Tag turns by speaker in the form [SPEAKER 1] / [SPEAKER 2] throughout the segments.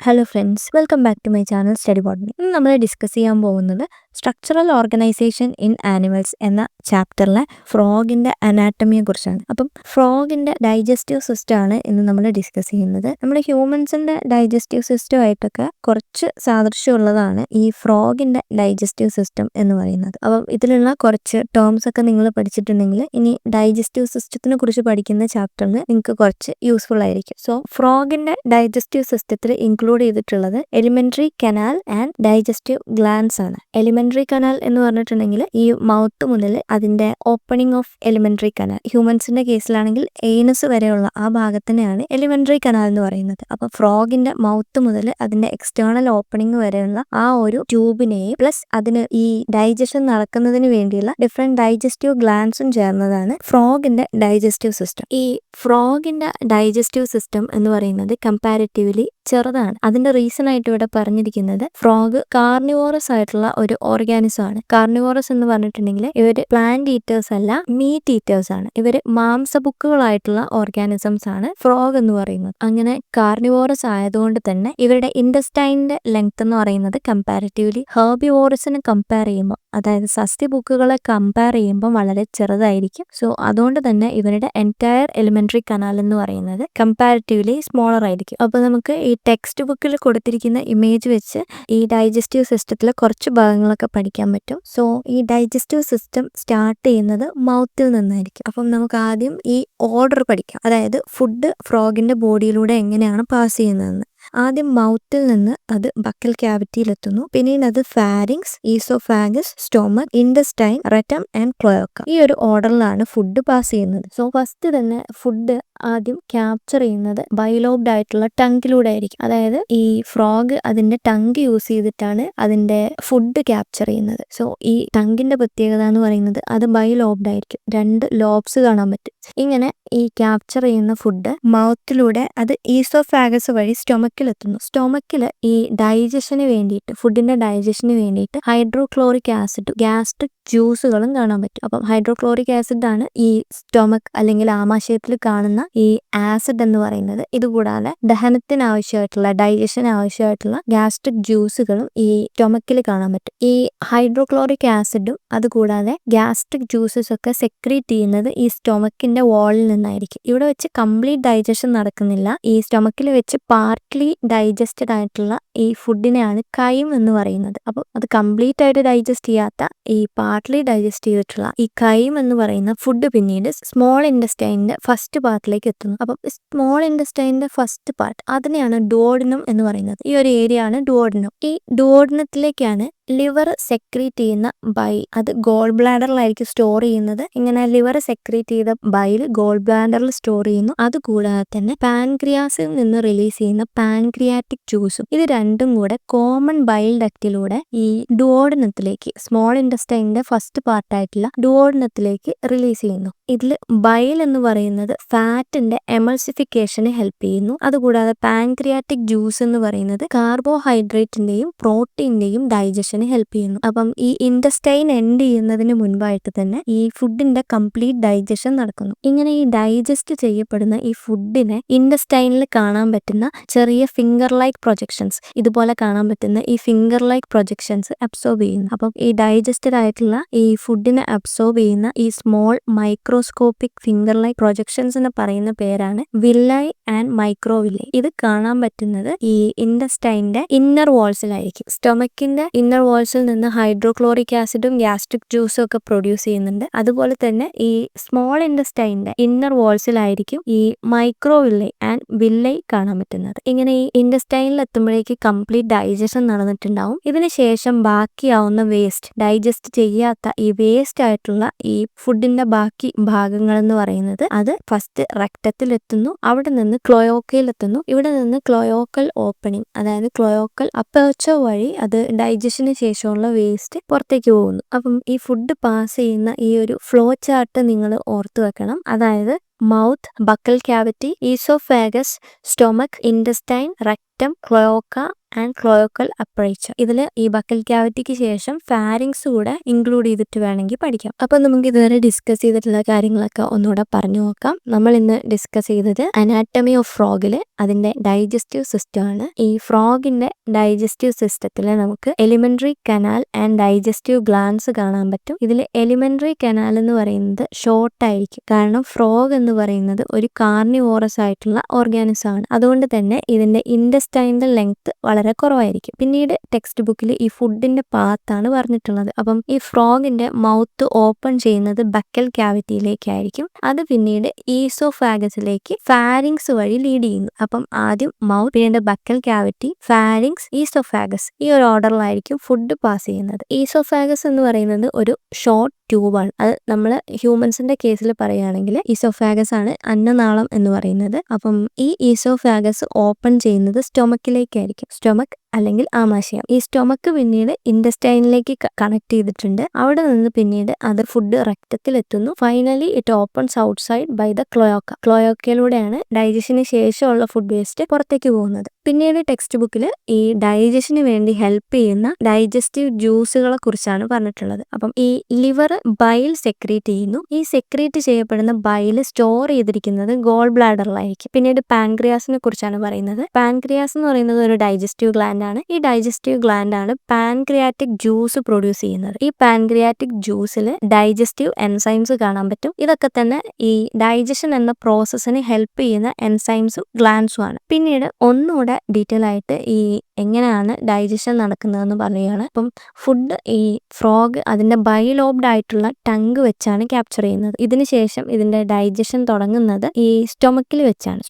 [SPEAKER 1] Hello friends, welcome back to my channel study botany. ഇന്ന് നമ്മൾ discuss ചെയ്യാൻ പോകുന്നത് സ്ട്രക്ചറൽ ഓർഗനൈസേഷൻ ഇൻ ആനിമൽസ് എന്ന ചാപ്റ്ററിലെ ഫ്രോഗിന്റെ അനാട്ടമിയെ കുറിച്ചാണ്. അപ്പം ഫ്രോഗിന്റെ ഡൈജസ്റ്റീവ് സിസ്റ്റം ആണ് ഇന്ന് നമ്മൾ ഡിസ്കസ് ചെയ്യുന്നത്. നമ്മുടെ ഹ്യൂമൻസിന്റെ ഡൈജസ്റ്റീവ് സിസ്റ്റം ആയിട്ടൊക്കെ കുറച്ച് സാദൃശ്യമുള്ളതാണ് ഈ ഫ്രോഗിന്റെ ഡൈജസ്റ്റീവ് സിസ്റ്റം എന്ന് പറയുന്നത്. അപ്പം ഇതിലുള്ള കുറച്ച് ടേംസ് ഒക്കെ നിങ്ങൾ പഠിച്ചിട്ടുണ്ടെങ്കിൽ ഇനി ഡൈജസ്റ്റീവ് സിസ്റ്റത്തിനെ കുറിച്ച് പഠിക്കുന്ന ചാപ്റ്ററിന് നിങ്ങൾക്ക് കുറച്ച് യൂസ്ഫുൾ ആയിരിക്കും. സോ ഫ്രോഗിന്റെ ഡൈജസ്റ്റീവ് സിസ്റ്റത്തിൽ ഇൻക്ലൂഡ് ചെയ്തിട്ടുള്ളത് elementary canal and digestive glands ആണ്. എലിമെന്ററി കനാൽ എന്ന് പറഞ്ഞിട്ടുണ്ടെങ്കിൽ ഈ മൗത്ത് മുതൽ അതിന്റെ ഓപ്പണിംഗ് ഓഫ് എലിമെന്ററി കനാൽ, ഹ്യൂമൻസിന്റെ കേസിലാണെങ്കിൽ ഏനസ് വരെയുള്ള ആ ഭാഗത്തിനെയാണ് എലിമെന്ററി കനാൽ എന്ന് പറയുന്നത്. അപ്പൊ ഫ്രോഗിന്റെ മൗത്ത് മുതൽ അതിന്റെ എക്സ്റ്റേണൽ ഓപ്പണിംഗ് വരെയുള്ള ആ ഒരു ട്യൂബിനെയും പ്ലസ് അതിന് ഈ ഡൈജഷൻ നടക്കുന്നതിന് വേണ്ടിയുള്ള ഡിഫറെന്റ് ഡൈജസ്റ്റീവ് ഗ്ലാൻഡ്സും ചേർന്നതാണ് ഫ്രോഗിന്റെ ഡൈജസ്റ്റീവ് സിസ്റ്റം. ഈ ഫ്രോഗിന്റെ ഡൈജസ്റ്റീവ് സിസ്റ്റം എന്ന് പറയുന്നത് കമ്പാരിറ്റീവ്ലി ചെറുതാണ്. അതിന്റെ റീസൺ ആയിട്ട് ഇവിടെ പറഞ്ഞിരിക്കുന്നത് ഫ്രോഗ് കാർണിവോറസ് ആയിട്ടുള്ള ഒരു ഓർഗാനിസം ആണ്. കാർണിവോറസ് എന്ന് പറഞ്ഞിട്ടുണ്ടെങ്കിൽ ഇവര് പ്ലാന്റ് ഈറ്റേഴ്സ് അല്ല, മീറ്റ് ഈറ്റേഴ്സ് ആണ്. ഇവര് മാംസഭുക്കുകളായിട്ടുള്ള ഓർഗാനിസംസ് ആണ് ഫ്രോഗ് എന്ന് പറയുന്നത്. അങ്ങനെ കാർണിവോറസ് ആയതുകൊണ്ട് തന്നെ ഇവരുടെ ഇൻഡസ്റ്റൈനിന്റെ ലെങ്ത് എന്ന് പറയുന്നത് കമ്പാരിറ്റീവ്ലി ഹെർബിവോറസിനെ കമ്പയർ ചെയ്യുമ്പോൾ, അതായത് സസ്യഭുക്കുകളെ കമ്പയർ ചെയ്യുമ്പോൾ വളരെ ചെറുതായിരിക്കും. സോ അതുകൊണ്ട് തന്നെ ഇവരുടെ എൻറ്റയർ എലിമെന്ററി കനാൽ എന്ന് പറയുന്നത് കമ്പാരിറ്റീവ്ലി സ്മോളർ ആയിരിക്കും. അപ്പൊ നമുക്ക് ഈ ടെക്സ്റ്റ് ബുക്കിൽ കൊടുത്തിരിക്കുന്ന ഇമേജ് വെച്ച് ഈ ഡൈജസ്റ്റീവ് സിസ്റ്റത്തിലെ കുറച്ച് ഭാഗങ്ങളൊക്കെ പഠിക്കാൻ പറ്റും. സോ ഈ ഡൈജസ്റ്റീവ് സിസ്റ്റം സ്റ്റാർട്ട് ചെയ്യുന്നത് മൗത്തിൽ നിന്നായിരിക്കും. അപ്പം നമുക്ക് ആദ്യം ഈ ഓർഡർ പഠിക്കാം, അതായത് ഫുഡ് ഫ്രോഗിന്റെ ബോഡിയിലൂടെ എങ്ങനെയാണ് പാസ് ചെയ്യുന്നതെന്ന്. ആദ്യം മൗത്തിൽ നിന്ന് അത് ബക്കൽ ക്യാവിറ്റിയിൽ എത്തുന്നു. പിന്നീട് അത് pharynx, oesophagus, stomach, intestine, rectum and cloaca. ഈ ഒരു ഓർഡറിലാണ് ഫുഡ് പാസ് ചെയ്യുന്നത്. സോ ഫസ്റ്റ് തന്നെ ഫുഡ് ആദ്യം ക്യാപ്ചർ ചെയ്യുന്നത് ബൈലോബ്ഡ് ആയിട്ടുള്ള ടങ്കിലൂടെ ആയിരിക്കും. അതായത് ഈ ഫ്രോഗ് അതിന്റെ ടങ്ക് യൂസ് ചെയ്തിട്ടാണ് അതിന്റെ ഫുഡ് ക്യാപ്ചർ ചെയ്യുന്നത്. സോ ഈ ടങ്കിന്റെ പ്രത്യേകത എന്ന് പറയുന്നത് അത് ബൈലോബ്ഡ് ആയിരിക്കും. 2 ലോബ്സ് കാണാൻ പറ്റും. ഇങ്ങനെ ഈ ക്യാപ്ചർ ചെയ്യുന്ന ഫുഡ് മൗത്തിലൂടെ അത് ഈസോഫാഗസ് വഴി സ്റ്റൊമക്കിലെത്തുന്നു. സ്റ്റൊമക്കിൽ ഈ ഡൈജഷന് വേണ്ടിയിട്ട്, ഫുഡിന്റെ ഡൈജഷന് വേണ്ടിയിട്ട് ഹൈഡ്രോക്ലോറിക് ആസിഡ്, ഗ്യാസ്ട്രിക് ജ്യൂസുകളും കാണാൻ പറ്റും. അപ്പം ഹൈഡ്രോക്ലോറിക് ആസിഡ് ആണ് ഈ സ്റ്റൊമക് അല്ലെങ്കിൽ ആമാശയത്തിൽ കാണുന്ന ഈ ആസിഡ് എന്ന് പറയുന്നത്. ഇതുകൂടാതെ ദഹനത്തിന് ആവശ്യമായിട്ടുള്ള, ഡൈജഷൻ ആവശ്യമായിട്ടുള്ള ഗ്യാസ്ട്രിക് ജ്യൂസുകളും ഈ സ്റ്റൊമക്കിൽ കാണാൻ പറ്റും. ഈ ഹൈഡ്രോക്ലോറിക് ആസിഡും അതുകൂടാതെ ഗ്യാസ്ട്രിക് ജ്യൂസസ് ഒക്കെ സെക്രീറ്റ് ചെയ്യുന്നത് ഈ സ്റ്റൊമക്കിന്റെ വാളിൽ നിന്നായിരിക്കും. ഇവിടെ വെച്ച് കംപ്ലീറ്റ് ഡൈജഷൻ നടക്കുന്നില്ല. ഈ സ്റ്റൊമക്കിൽ വെച്ച് പാർട്ട്ലി ഡൈജസ്റ്റഡ് ആയിട്ടുള്ള ഈ ഫുഡിനെയാണ് കൈം എന്ന് പറയുന്നത്. അപ്പോൾ അത് കംപ്ലീറ്റ് ആയിട്ട് ഡൈജസ്റ്റ് ചെയ്യാത്ത ഈ പാർട്ട്ലി ഡൈജസ്റ്റ് ചെയ്തിട്ടുള്ള ഈ കൈം എന്ന് പറയുന്ന ഫുഡ് പിന്നീട് സ്മോൾ ഇൻഡസ്റ്റൈനിന്റെ ഫസ്റ്റ് പാർട്ടിലേക്ക് എത്തുന്നു. അപ്പം സ്മോൾ ഇൻഡസ്റ്റൈനിന്റെ ഫസ്റ്റ് പാർട്ട് അതിനെയാണ് ഡുവോഡിനം എന്ന് പറയുന്നത്. ഈ ഒരു ഏരിയ ആണ് ഡുവോഡിനം. ഈ ഡുവോഡിനത്തിലേക്കാണ് ലിവർ സെക്രീറ്റ് ചെയ്യുന്ന ബൈൽ, അത് ഗോൾ ബ്ലാഡറിലായിരിക്കും സ്റ്റോർ ചെയ്യുന്നത്. ഇങ്ങനെ ലിവർ സെക്രീറ്റ് ചെയ്ത ബൈൽ ഗോൾ ബ്ലാഡറിൽ സ്റ്റോർ ചെയ്യുന്നു. അതുകൂടാതെ തന്നെ പാൻക്രിയാസിൽ നിന്ന് റിലീസ് ചെയ്യുന്ന പാൻക്രിയാറ്റിക് ജ്യൂസും, ഇത് രണ്ടും കൂടെ കോമൺ ബൈൽ ഡക്റ്റിലൂടെ ഈ ഡുവോഡിനത്തിലേക്ക്, സ്മോൾ ഇൻഡസ്റ്റൈനിന്റെ ഫസ്റ്റ് പാർട്ടായിട്ടുള്ള ഡുവോഡിനത്തിലേക്ക് റിലീസ് ചെയ്യുന്നു. ഇതിൽ ബൈൽ എന്ന് പറയുന്നത് ഫാറ്റിന്റെ എമൾസിഫിക്കേഷന് ഹെൽപ്പ് ചെയ്യുന്നു. അതുകൂടാതെ പാൻക്രിയാറ്റിക് ജ്യൂസ് എന്ന് പറയുന്നത് കാർബോഹൈഡ്രേറ്റിന്റെയും പ്രോട്ടീന്റെയും ഡൈജഷൻ ഹെൽപ്പ് ചെയ്യുന്നു. അപ്പം ഈ ഇൻഡസ്റ്റൈൻ എൻഡ് ചെയ്യുന്നതിന് മുൻപായിട്ട് തന്നെ ഈ ഫുഡിന്റെ കംപ്ലീറ്റ് ഡൈജഷൻ നടക്കുന്നു. ഇങ്ങനെ ഈ ഡൈജസ്റ്റ് ചെയ്യപ്പെടുന്ന ഈ ഫുഡിനെ ഇൻഡസ്റ്റൈനിൽ കാണാൻ പറ്റുന്ന ചെറിയ ഫിംഗർ ലൈക്ക് പ്രൊജക്ഷൻസ്, ഇതുപോലെ കാണാൻ പറ്റുന്ന ഈ ഫിംഗർ ലൈക്ക് പ്രൊജക്ഷൻസ് അബ്സോർബ് ചെയ്യുന്നു. അപ്പം ഈ ഡൈജസ്റ്റഡ് ആയിട്ടുള്ള ഈ ഫുഡിനെ അബ്സോർബ് ചെയ്യുന്ന ഈ small microscopic finger like projections എന്ന് പറയുന്ന പേരാണ് വില്ലൈ ആൻഡ് മൈക്രോവില്ലൈ. ഇത് കാണാൻ പറ്റുന്നത് ഈ ഇൻഡസ്റ്റൈനിന്റെ ഇന്നർ വാൾസിലായിരിക്കും. സ്റ്റൊമക്കിന്റെ ഇന്നർ വാൾസിൽ നിന്ന് ഹൈഡ്രോക്ലോറിക് ആസിഡും ഗ്യാസ്ട്രിക് ജ്യൂസും ഒക്കെ പ്രൊഡ്യൂസ് ചെയ്യുന്നുണ്ട്. അതുപോലെ തന്നെ ഈ സ്മോൾ ഇൻഡസ്റ്റൈനിന്റെ ഇന്നർ വാൾസിലായിരിക്കും ഈ മൈക്രോവില്ലൈ ആൻഡ് വില്ലൈ കാണാൻ പറ്റുന്നത്. ഇങ്ങനെ ഈ ഇൻഡസ്റ്റൈനിൽ എത്തുമ്പോഴേക്ക് കംപ്ലീറ്റ് ഡൈജഷൻ നടന്നിട്ടുണ്ടാവും. ഇതിനുശേഷം ബാക്കിയാവുന്ന വേസ്റ്റ്, ഡൈജസ്റ്റ് ചെയ്യാത്ത ഈ വേസ്റ്റ് ആയിട്ടുള്ള ഈ ഫുഡിന്റെ ബാക്കി ഭാഗങ്ങൾ എന്ന് പറയുന്നത് അത് ഫസ്റ്റ് റെക്ടത്തിൽ എത്തുന്നു. അവിടെ നിന്ന് ക്ലോയോക്കയിൽ എത്തുന്നു. ഇവിടെ നിന്ന് ക്ലോയോക്കൽ ഓപ്പണിംഗ്, അതായത് ക്ലോയോക്കൽ അപ്പേർച്ചർ വഴി അത് ഡൈജഷന് ശേഷമുള്ള വേസ്റ്റ് പുറത്തേക്ക് പോകുന്നു. അപ്പം ഈ ഫുഡ് പാസ് ചെയ്യുന്ന ഈ ഒരു ഫ്ലോ ചാർട്ട് നിങ്ങൾ ഓർത്തു വെക്കണം. അതായത് mouth, buccal cavity, oesophagus, stomach, intestine, rectum, cloaca and cloacal aperture. ഇതിൽ ഈ ബക്കൽ ക്യാവിറ്റിക്ക് ശേഷം ഫാരിങ്സ് കൂടെ ഇൻക്ലൂഡ് ചെയ്തിട്ട് വേണമെങ്കിൽ പഠിക്കാം. അപ്പം നമുക്ക് ഇതുവരെ ഡിസ്കസ് ചെയ്തിട്ടുള്ള കാര്യങ്ങളൊക്കെ ഒന്നുകൂടെ പറഞ്ഞു നോക്കാം. നമ്മൾ ഇന്ന് ഡിസ്കസ് ചെയ്തത് അനാറ്റമി ഓഫ് ഫ്രോഗിൽ അതിന്റെ ഡൈജസ്റ്റീവ് സിസ്റ്റം ആണ്. ഈ ഫ്രോഗിന്റെ ഡൈജസ്റ്റീവ് സിസ്റ്റത്തിൽ നമുക്ക് elementary canal and digestive glands കാണാൻ പറ്റും. ഇതിൽ എലിമെന്ററി കനാൽ എന്ന് പറയുന്നത് ഷോർട്ട് ആയിരിക്കും. കാരണം ഫ്രോഗ് എന്ന് പറയുന്നത് ഒരു കാർണിവോറസ് ആയിട്ടുള്ള ഓർഗാനിസം ആണ്. അതുകൊണ്ട് തന്നെ ഇതിന്റെ ഇൻഡസ്റ്റൈനൽ ലെങ്ത് വളരെ കുറവായിരിക്കും. പിന്നീട് ടെക്സ്റ്റ് ബുക്കിൽ ഈ ഫുഡിന്റെ പാത്താണ് പറഞ്ഞിട്ടുള്ളത്. അപ്പം ഈ ഫ്രോഗിന്റെ മൗത്ത് ഓപ്പൺ ചെയ്യുന്നത് ബക്കൽ ക്യാവിറ്റിയിലേക്കായിരിക്കും. അത് പിന്നീട് ഈസോഫാഗസിലേക്ക് ഫാരിങ്സ് വഴി ലീഡ് ചെയ്യുന്നു. അപ്പം ആദ്യം മൗത്ത്, പിന്നീട് ബക്കൽ ക്യാവിറ്റി, ഫാരിങ്സ്, ഈസോഫാഗസ്, ഈ ഒരു ഓർഡറിലായിരിക്കും ഫുഡ് പാസ് ചെയ്യുന്നത്. ഈസോഫാഗസ് എന്ന് പറയുന്നത് ഒരു ഷോർട്ട് ട്യൂബാണ്. അത് നമ്മൾ ഹ്യൂമൻസിന്റെ കേസിൽ പറയുകയാണെങ്കിൽ ഈസോഫാഗസ് ആണ് അന്നനാളം എന്ന് പറയുന്നത്. അപ്പം ഈ ഈസോഫാഗസ് ഓപ്പൺ ചെയ്യുന്നത് സ്റ്റൊമക്കിലേക്കായിരിക്കും. സ്റ്റൊമക് അല്ലെങ്കിൽ ആമാശയം. ഈ സ്റ്റൊമക്ക് പിന്നീട് ഇൻഡസ്റ്റൈനിലേക്ക് കണക്ട് ചെയ്തിട്ടുണ്ട്. അവിടെ നിന്ന് പിന്നീട് അത് ഫുഡ് റക്തത്തിൽ എത്തുന്നു. Finally it opens outside by the cloaca. ക്ലോയോക്കയിലൂടെയാണ് ഡൈജഷന് ശേഷമുള്ള ഫുഡ് വേസ്റ്റ് പുറത്തേക്ക് പോകുന്നത്. പിന്നീട് ടെക്സ്റ്റ് ബുക്കിൽ ഈ ഡൈജഷന് വേണ്ടി ഹെൽപ്പ് ചെയ്യുന്ന ഡൈജസ്റ്റീവ് ജ്യൂസുകളെ കുറിച്ചാണ് പറഞ്ഞിട്ടുള്ളത്. അപ്പം ഈ ലിവർ ബൈൽ സെക്രീറ്റ് ചെയ്യുന്നു. ഈ സെക്രീറ്റ് ചെയ്യപ്പെടുന്ന ബൈൽ സ്റ്റോർ ചെയ്തിരിക്കുന്നത് ഗോൾ ബ്ലാഡറിലായിരിക്കും. പിന്നീട് പാൻക്രിയാസിനെ കുറിച്ചാണ് പറയുന്നത്. പാൻക്രിയാസ് എന്ന് പറയുന്നത് ഒരു ഡൈജസ്റ്റീവ് ഗ്ലാൻഡ് ആണ്. ഈ ഡൈജസ്റ്റീവ് ഗ്ലാൻഡ് ആണ് പാൻക്രിയാറ്റിക് ജ്യൂസ് പ്രൊഡ്യൂസ് ചെയ്യുന്നത്. ഈ പാൻക്രിയാറ്റിക് ജ്യൂസിൽ ഡൈജസ്റ്റീവ് എൻസൈംസ് കാണാൻ പറ്റും. ഇതൊക്കെ തന്നെ ഈ ഡൈജഷൻ എന്ന പ്രോസസ്സിന് ഹെൽപ്പ് ചെയ്യുന്ന എൻസൈംസും ഗ്ലാൻഡ്സും ആണ്. പിന്നീട് ഒന്നുകൂടെ ഡീറ്റെയിൽ ആയിട്ട് ഈ എങ്ങനെയാണ് ഡൈജഷൻ നടക്കുന്നതെന്ന് പറയുകയാണ്. അപ്പം ഫുഡ് ഈ ഫ്രോഗ് അതിന്റെ ബൈലോബ്ഡ് ആയിട്ടുള്ള ടങ്ക് വെച്ചാണ് ക്യാപ്ചർ ചെയ്യുന്നത്. ഇതിനുശേഷം ഇതിന്റെ ഡൈജഷൻ തുടങ്ങുന്നത് ഈ സ്റ്റൊമക്കിൽ വെച്ചാണ്.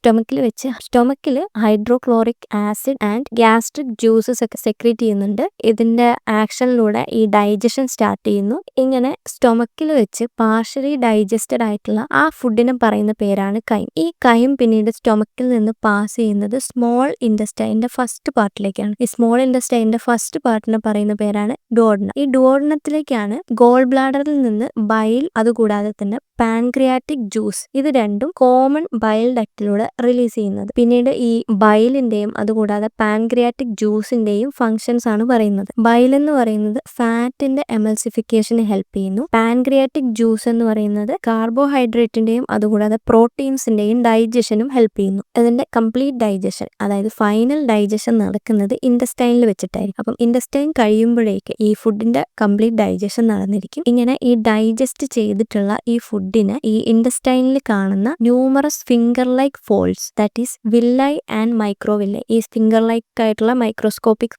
[SPEAKER 1] സ്റ്റൊമക്കിൽ hydrochloric acid and gastric juices ഒക്കെ സെക്രീറ്റ് ചെയ്യുന്നുണ്ട്. ഇതിന്റെ ആക്ഷനിലൂടെ ഈ ഡൈജഷൻ സ്റ്റാർട്ട് ചെയ്യുന്നു. ഇങ്ങനെ സ്റ്റൊമക്കിൽ വെച്ച് പാർഷ്യലി ഡൈജസ്റ്റഡ് ആയിട്ടുള്ള ആ ഫുഡിനെ പറയുന്ന പേരാണ് കൈം. ഈ കൈം പിന്നീട് സ്റ്റൊമക്കിൽ നിന്ന് പാസ് ചെയ്യുന്നത് സ്മോൾ ഇൻഡസ്റ്റൈന്റെ ഫസ്റ്റ് പാർട്ടിലേക്കാണ്. ഈ സ്മോൾ ഇൻഡസ്റ്റൈന്റെ ഫസ്റ്റ് പാർട്ടിനെ പറയുന്ന പേരാണ് ഡുവോഡനം. ഈ ഡുവോഡനത്തിലേക്കാണ് ഗോൾ ബ്ലാഡറിൽ നിന്ന് ബൈൽ, അതുകൂടാതെ തന്നെ പാൻക്രിയാറ്റിക് ജ്യൂസ്, ഇത് രണ്ടും കോമൺ ബൈൽ ഡക്റ്റിലൂടെ റിലീസ് ചെയ്യുന്നത്. പിന്നീട് ഈ ബൈലിന്റെയും അതുകൂടാതെ പാൻക്രിയാറ്റിക് ജ്യൂസിന്റെയും ഫങ്ഷൻസ് ആണ് പറയുന്നത്. ബൈൽ എന്ന് പറയുന്നത് ഫാറ്റിന്റെ എമൽസിഫിക്കേഷന് ഹെൽപ്പ് ചെയ്യുന്നു. പാൻക്രിയാറ്റിക് ജ്യൂസ് എന്ന് പറയുന്നത് കാർബോഹൈഡ്രേറ്റിന്റെയും അതുകൂടാതെ പ്രോട്ടീൻസിന്റെയും ഡൈജഷനും ഹെൽപ്പ് ചെയ്യുന്നു. അതിന്റെ കംപ്ലീറ്റ് ഡൈജഷൻ, അതായത് ഫൈനൽ ഡൈജഷൻ നടക്കുന്നത് ഇൻഡസ്റ്റൈനിൽ വെച്ചിട്ടായിരിക്കും. അപ്പം ഇൻഡസ്റ്റൈൻ കഴിയുമ്പോഴേക്ക് ഈ ഫുഡിന്റെ കംപ്ലീറ്റ് ഡൈജഷൻ നടന്നിരിക്കും. ഇങ്ങനെ ഈ ഡൈജസ്റ്റ് ചെയ്തിട്ടുള്ള ഈ ഫുഡിന് ഈ ഇൻഡസ്റ്റൈനിൽ കാണുന്ന numerous finger like folds, that is villi and microvilli. ഈ ഫിംഗർ ലൈക്ക് ആയിട്ടുള്ള മൈക്രോസ്കോപ്പിക്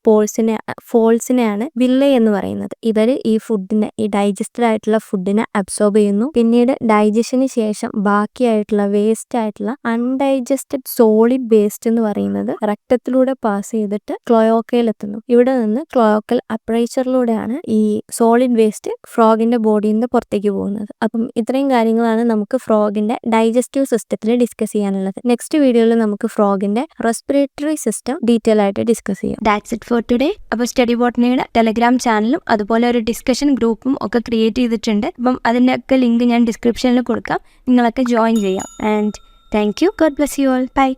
[SPEAKER 1] ഫോൾസിനെയാണ് വില്ലൈ എന്ന് പറയുന്നത്. ഇവര് ഈ ഫുഡിനെ, ഈ ഡൈജസ്റ്റഡ് ആയിട്ടുള്ള ഫുഡിനെ അബ്സോർബ് ചെയ്യുന്നു. പിന്നീട് ഡൈജഷന് ശേഷം ബാക്കിയായിട്ടുള്ള വേസ്റ്റ് ആയിട്ടുള്ള അൺഡൈജസ്റ്റഡ് സോളിഡ് വേസ്റ്റ് എന്ന് പറയുന്നത് രക്തത്തിലൂടെ പാസ് ചെയ്തിട്ട് ക്ലോയോക്കയിൽ എത്തുന്നു. ഇവിടെ നിന്ന് ക്ലോയോക്കൽ അപ്പറേച്ചറിലൂടെയാണ് ഈ സോളിഡ് വേസ്റ്റ് ഫ്രോഗിന്റെ ബോഡിയിൽ നിന്ന് പുറത്തേക്ക് പോകുന്നത്. അപ്പം ഇത്രയും കാര്യങ്ങളാണ് നമുക്ക് ഫ്രോഗിന്റെ ഡൈജസ്റ്റീവ് സിസ്റ്റത്തിൽ ഡിസ്കസ് ചെയ്യാനുള്ളത്. നെക്സ്റ്റ് വീഡിയോയിൽ നമുക്ക് ഫ്രോഗിന്റെ റെസ്പിറേറ്ററി സിസ്റ്റം ഡീറ്റെയിൽ ആയിട്ട് ഡിസ്കസ് ചെയ്യാം. That's it for today. അപ്പോൾ സ്റ്റഡി ബോട്ടണിയുടെ ടെലഗ്രാം ചാനലും അതുപോലെ ഒരു ഡിസ്കഷൻ ഗ്രൂപ്പും ഒക്കെ ക്രിയേറ്റ് ചെയ്തിട്ടുണ്ട്. അപ്പം അതിൻ്റെ ഒക്കെ ലിങ്ക് ഞാൻ ഡിസ്ക്രിപ്ഷനിൽ കൊടുക്കാം. നിങ്ങളൊക്കെ ജോയിൻ ചെയ്യാം. And thank you. God bless you all. By.